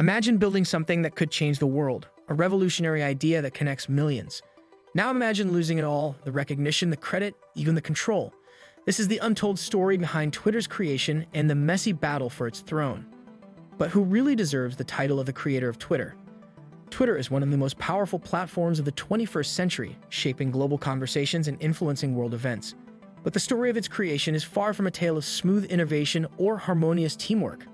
Imagine building something that could change the world, a revolutionary idea that connects millions. Now imagine losing it all, the recognition, the credit, even the control. This is the untold story behind Twitter's creation and the messy battle for its throne. But who really deserves the title of the creator of Twitter? Twitter is one of the most powerful platforms of the 21st century, shaping global conversations and influencing world events. But the story of its creation is far from a tale of smooth innovation or harmonious teamwork.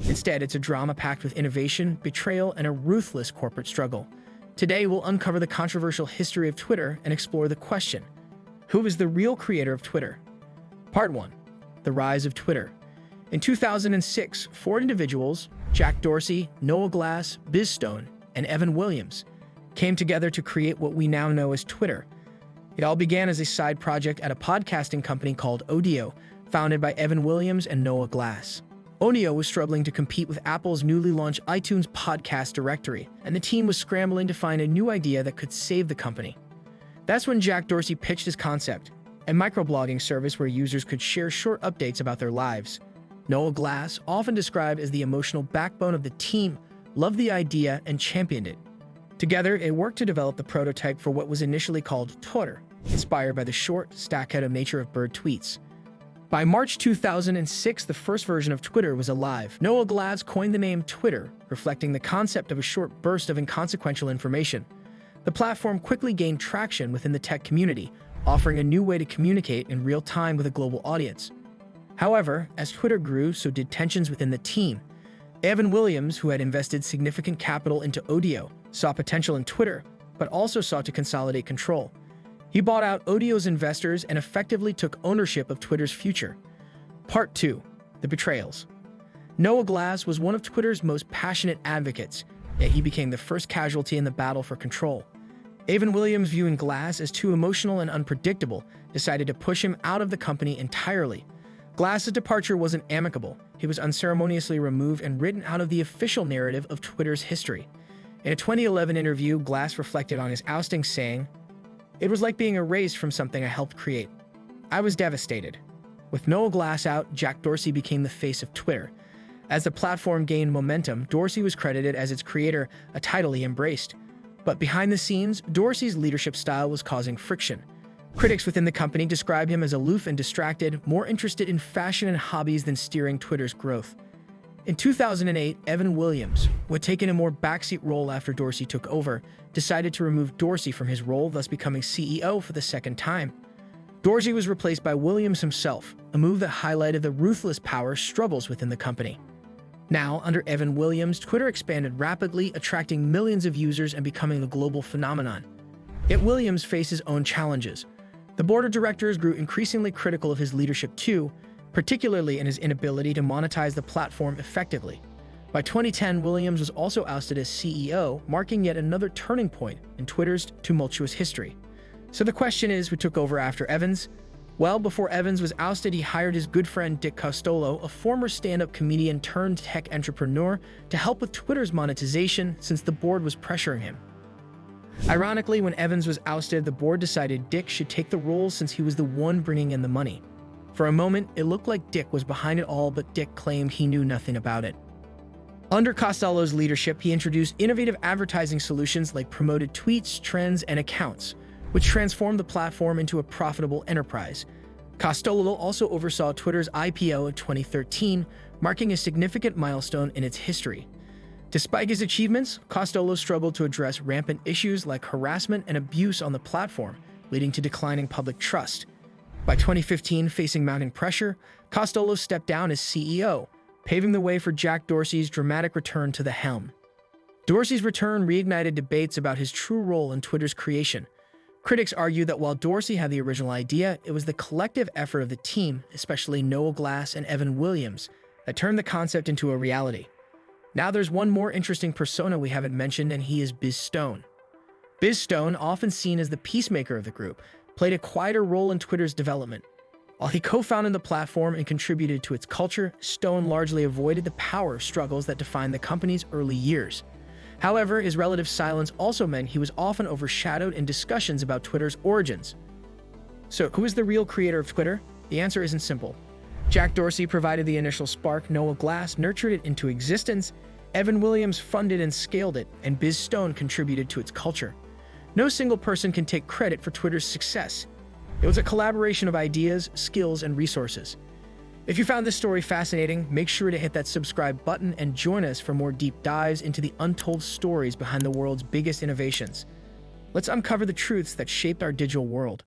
Instead, it's a drama packed with innovation, betrayal, and a ruthless corporate struggle. Today, we'll uncover the controversial history of Twitter and explore the question: who is the real creator of Twitter? Part 1. The Rise of Twitter. In 2006, four individuals, Jack Dorsey, Noah Glass, Biz Stone, and Evan Williams, came together to create what we now know as Twitter. It all began as a side project at a podcasting company called Odeo, founded by Evan Williams and Noah Glass. Odeo was struggling to compete with Apple's newly launched iTunes podcast directory, and the team was scrambling to find a new idea that could save the company. That's when Jack Dorsey pitched his concept, a microblogging service where users could share short updates about their lives. Noah Glass, often described as the emotional backbone of the team, loved the idea and championed it. Together, they worked to develop the prototype for what was initially called Twitter, inspired by the short, staccato nature of bird tweets. By March 2006, the first version of Twitter was alive. Noah Glass coined the name Twitter, reflecting the concept of a short burst of inconsequential information. The platform quickly gained traction within the tech community, offering a new way to communicate in real time with a global audience. However, as Twitter grew, so did tensions within the team. Evan Williams, who had invested significant capital into Odeo, saw potential in Twitter, but also sought to consolidate control. He bought out Odeo's investors and effectively took ownership of Twitter's future. Part 2. The Betrayals. Noah Glass was one of Twitter's most passionate advocates, yet he became the first casualty in the battle for control. Evan Williams, viewing Glass as too emotional and unpredictable, decided to push him out of the company entirely. Glass's departure wasn't amicable. He was unceremoniously removed and written out of the official narrative of Twitter's history. In a 2011 interview, Glass reflected on his ousting, saying, "It was like being erased from something I helped create. I was devastated." With Noah Glass out, Jack Dorsey became the face of Twitter. As the platform gained momentum, Dorsey was credited as its creator, a title he embraced. But behind the scenes, Dorsey's leadership style was causing friction. Critics within the company described him as aloof and distracted, more interested in fashion and hobbies than steering Twitter's growth. In 2008, Evan Williams, who had taken a more backseat role after Dorsey took over, decided to remove Dorsey from his role, thus becoming CEO for the second time. Dorsey was replaced by Williams himself, a move that highlighted the ruthless power struggles within the company. Now, under Evan Williams, Twitter expanded rapidly, attracting millions of users and becoming a global phenomenon. Yet Williams faced his own challenges. The board of directors grew increasingly critical of his leadership too, particularly in his inability to monetize the platform effectively. By 2010, Williams was also ousted as CEO, marking yet another turning point in Twitter's tumultuous history. So the question is, who took over after Evans? Well, before Evans was ousted, he hired his good friend Dick Costolo, a former stand-up comedian turned tech entrepreneur, to help with Twitter's monetization since the board was pressuring him. Ironically, when Evans was ousted, the board decided Dick should take the role since he was the one bringing in the money. For a moment, it looked like Dick was behind it all, but Dick claimed he knew nothing about it. Under Costolo's leadership, he introduced innovative advertising solutions like promoted tweets, trends, and accounts, which transformed the platform into a profitable enterprise. Costolo also oversaw Twitter's IPO in 2013, marking a significant milestone in its history. Despite his achievements, Costolo struggled to address rampant issues like harassment and abuse on the platform, leading to declining public trust. By 2015, facing mounting pressure, Costolo stepped down as CEO, paving the way for Jack Dorsey's dramatic return to the helm. Dorsey's return reignited debates about his true role in Twitter's creation. Critics argue that while Dorsey had the original idea, it was the collective effort of the team, especially Noah Glass and Evan Williams, that turned the concept into a reality. Now there's one more interesting persona we haven't mentioned, and he is Biz Stone. Biz Stone, often seen as the peacemaker of the group, played a quieter role in Twitter's development. While he co-founded the platform and contributed to its culture, Stone largely avoided the power struggles that defined the company's early years. However, his relative silence also meant he was often overshadowed in discussions about Twitter's origins. So, who is the real creator of Twitter? The answer isn't simple. Jack Dorsey provided the initial spark, Noah Glass nurtured it into existence, Evan Williams funded and scaled it, and Biz Stone contributed to its culture. No single person can take credit for Twitter's success. It was a collaboration of ideas, skills, and resources. If you found this story fascinating, make sure to hit that subscribe button and join us for more deep dives into the untold stories behind the world's biggest innovations. Let's uncover the truths that shaped our digital world.